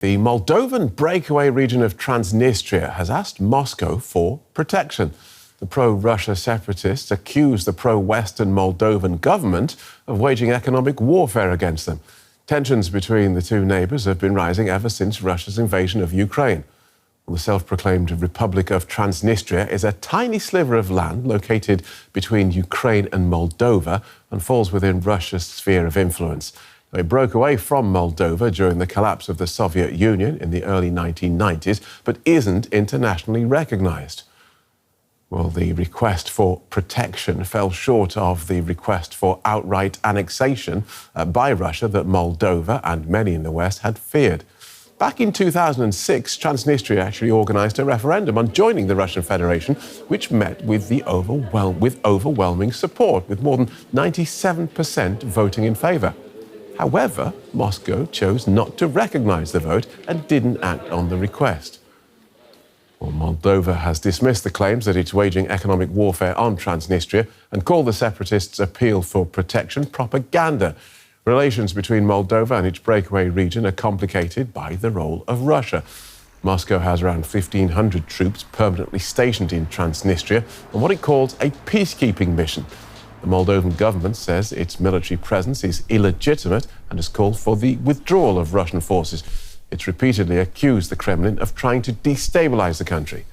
The Moldovan breakaway region of Transnistria has asked Moscow for protection. The pro-Russia separatists accuse the pro-Western Moldovan government of waging economic warfare against them. Tensions between the two neighbours have been rising ever since Russia's invasion of Ukraine. The self-proclaimed Republic of Transnistria is a tiny sliver of land located between Ukraine and Moldova and falls within Russia's sphere of influence. It broke away from Moldova during the collapse of the Soviet Union in the early 1990s, but isn't internationally recognised. Well, the request for protection fell short of the request for outright annexation by Russia that Moldova and many in the West had feared. Back in 2006, Transnistria actually organised a referendum on joining the Russian Federation, which met with overwhelming support, with more than 97% voting in favour. However, Moscow chose not to recognise the vote and didn't act on the request. Well, Moldova has dismissed the claims that it's waging economic warfare on Transnistria and called the separatists' appeal for protection propaganda. Relations between Moldova and its breakaway region are complicated by the role of Russia. Moscow has around 1,500 troops permanently stationed in Transnistria on what it calls a peacekeeping mission. The Moldovan government says its military presence is illegitimate and has called for the withdrawal of Russian forces. It's repeatedly accused the Kremlin of trying to destabilise the country.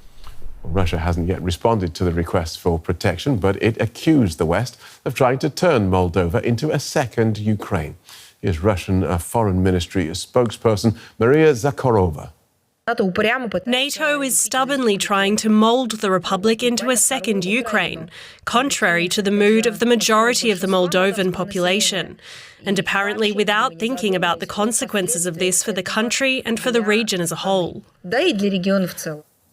Well, Russia hasn't yet responded to the request for protection, but it accused the West of trying to turn Moldova into a second Ukraine. Here's Russian Foreign Ministry spokesperson Maria Zakharova. NATO is stubbornly trying to mould the Republic into a second Ukraine, contrary to the mood of the majority of the Moldovan population, and apparently without thinking about the consequences of this for the country and for the region as a whole.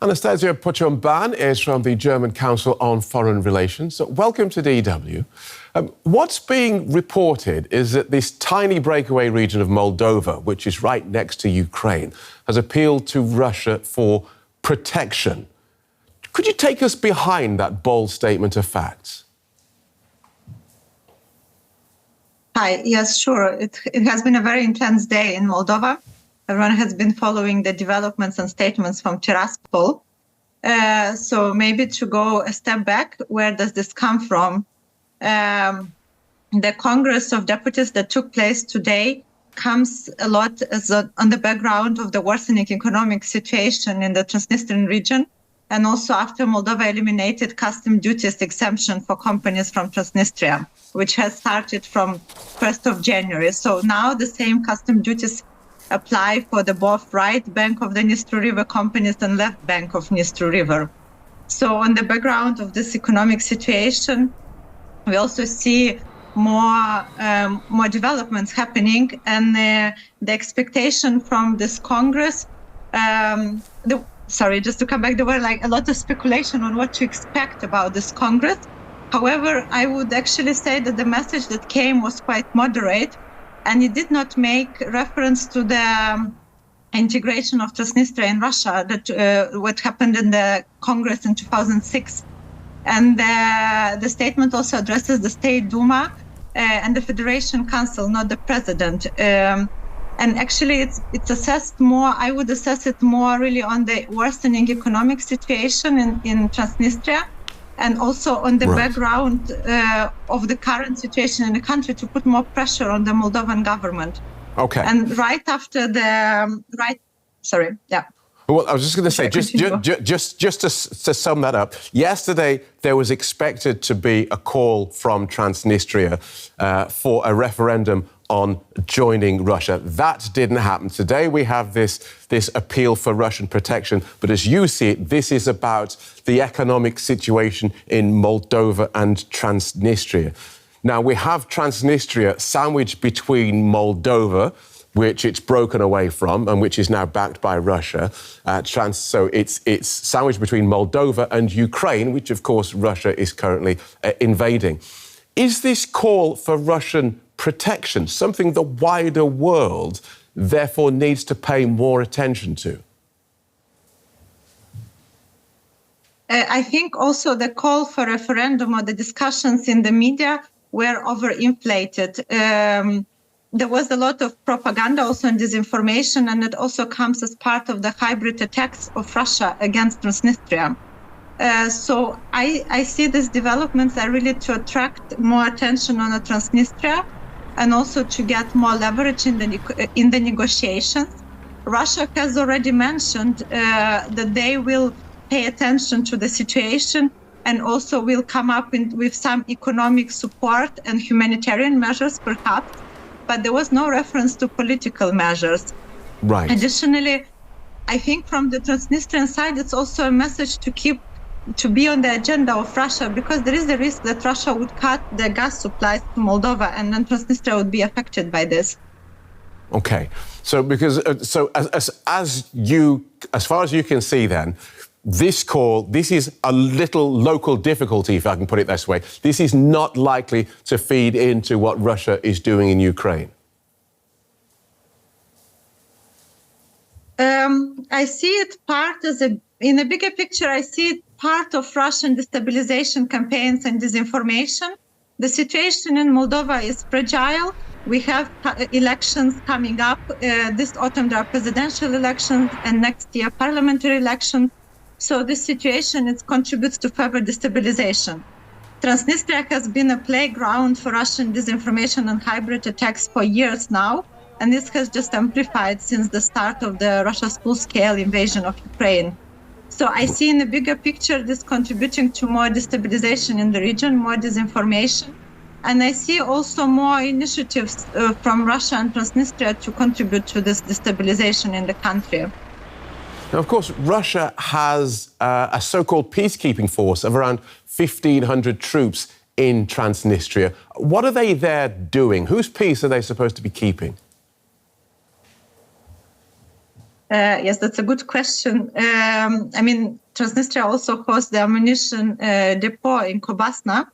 Anastasia Pociumban is from the German Council on Foreign Relations. So welcome to DW. What's being reported is that this tiny breakaway region of Moldova, which is right next to Ukraine, has appealed to Russia for protection. Could you take us behind that bold statement of facts? Hi, yes, sure. It has been a very intense day in Moldova. Everyone has been following the developments and statements from Tiraspol. So maybe to go a step back, where does this come from? The Congress of Deputies that took place today comes a lot on the background of the worsening economic situation in the Transnistrian region, and also after Moldova eliminated custom duties exemption for companies from Transnistria, which has started from 1st of January. So now the same custom duties apply for the both right bank of the Dnistru River companies and left bank of Dnistru River. So on the background of this economic situation, we also see more developments happening, and the expectation from this Congress, just to come back, there were a lot of speculation on what to expect about this Congress. However, I would actually say that the message that came was quite moderate, and it did not make reference to the integration of Transnistria in Russia, that what happened in the Congress in 2006. And the statement also addresses the State Duma and the Federation Council, not the President. And actually, it's assessed more, I would assess it more really on the worsening economic situation in Transnistria, and also on the background of the current situation in the country, to put more pressure on the Moldovan government. Okay. And right after Well, I was just going to say, just to sum that up, yesterday there was expected to be a call from Transnistria for a referendum on joining Russia. That didn't happen. Today we have this appeal for Russian protection, but as you see it, this is about the economic situation in Moldova and Transnistria. Now, we have Transnistria sandwiched between Moldova, which it's broken away from and which is now backed by Russia. So it's sandwiched between Moldova and Ukraine, which, of course, Russia is currently invading. Is this call for Russian protection something the wider world, therefore, needs to pay more attention to? I think also the call for referendum or the discussions in the media were overinflated. there was a lot of propaganda also and disinformation, and it also comes as part of the hybrid attacks of Russia against Transnistria. So I see these developments are really to attract more attention on Transnistria and also to get more leverage in the negotiations. Russia has already mentioned that they will pay attention to the situation and also will come up with some economic support and humanitarian measures, perhaps, but there was no reference to political measures. Right. Additionally, I think from the Transnistrian side, it's also a message to be on the agenda of Russia, because there is a risk that Russia would cut the gas supplies to Moldova, and then Transnistria would be affected by this. Okay, so because as far as you can see, then this is a little local difficulty, if I can put it this way. This is not likely to feed into what Russia is doing in Ukraine. I see it in a bigger picture. I see it part of Russian destabilization campaigns and disinformation. The situation in Moldova is fragile. We have elections coming up. This autumn there are presidential elections, and next year parliamentary elections. So this situation contributes to further destabilization. Transnistria has been a playground for Russian disinformation and hybrid attacks for years now, and this has just amplified since the start of the Russia's full-scale invasion of Ukraine. So I see in the bigger picture this contributing to more destabilization in the region, more disinformation. And I see also more initiatives from Russia and Transnistria to contribute to this destabilization in the country. Now, of course, Russia has a so-called peacekeeping force of around 1,500 troops in Transnistria. What are they there doing? Whose peace are they supposed to be keeping? Yes, that's a good question. I mean, Transnistria also hosts the ammunition depot in Kobasna.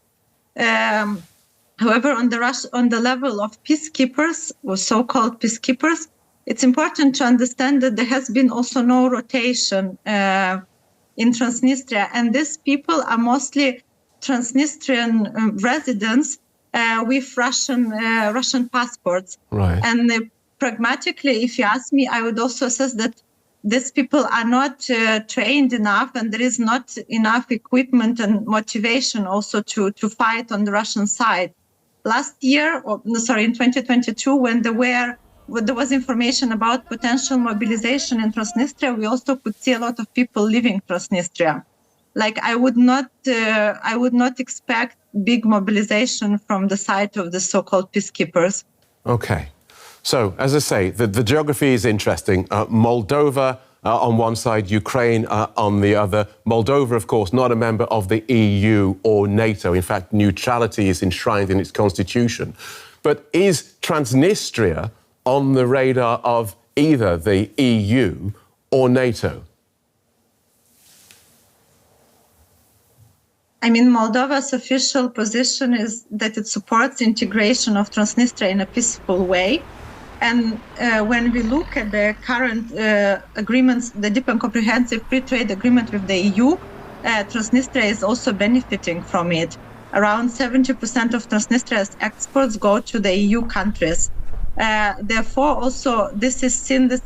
However, on the level of peacekeepers, or so-called peacekeepers, it's important to understand that there has been also no rotation in Transnistria, and these people are mostly Transnistrian residents with Russian passports. Right. And pragmatically, if you ask me, I would also assess that these people are not trained enough, and there is not enough equipment and motivation also to fight on the Russian side. Last year, in 2022, when there was information about potential mobilization in Transnistria, we also could see a lot of people leaving Transnistria. Like I would not expect big mobilization from the side of the so-called peacekeepers. Okay. So, as I say, the geography is interesting. Moldova on one side, Ukraine on the other. Moldova, of course, not a member of the EU or NATO. In fact, neutrality is enshrined in its constitution. But is Transnistria on the radar of either the EU or NATO? I mean, Moldova's official position is that it supports integration of Transnistria in a peaceful way. And when we look at the current agreements, the deep and comprehensive free trade agreement with the EU, Transnistria is also benefiting from it. Around 70% of Transnistria's exports go to the EU countries. Therefore, also this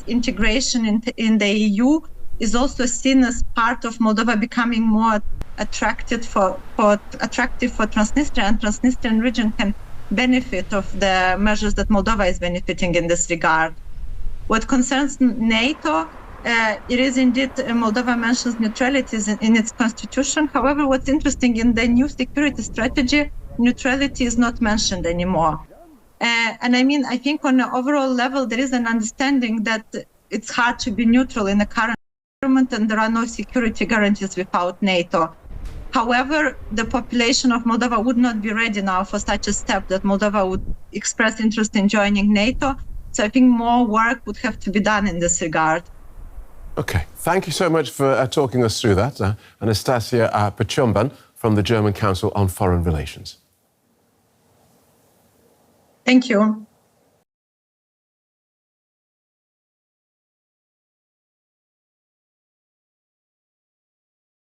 integration in the EU is also seen as part of Moldova becoming more attractive for Transnistria, and Transnistrian region can benefit of the measures that Moldova is benefiting in this regard. What concerns NATO, it is indeed Moldova mentions neutrality in its constitution. However, what's interesting in the new security strategy, neutrality is not mentioned anymore. And I mean, I think on an overall level, there is an understanding that it's hard to be neutral in the current environment, and there are no security guarantees without NATO. However, the population of Moldova would not be ready now for such a step that Moldova would express interest in joining NATO. So I think more work would have to be done in this regard. OK, thank you so much for talking us through that. Anastasia Pociumban from the German Council on Foreign Relations. Thank you.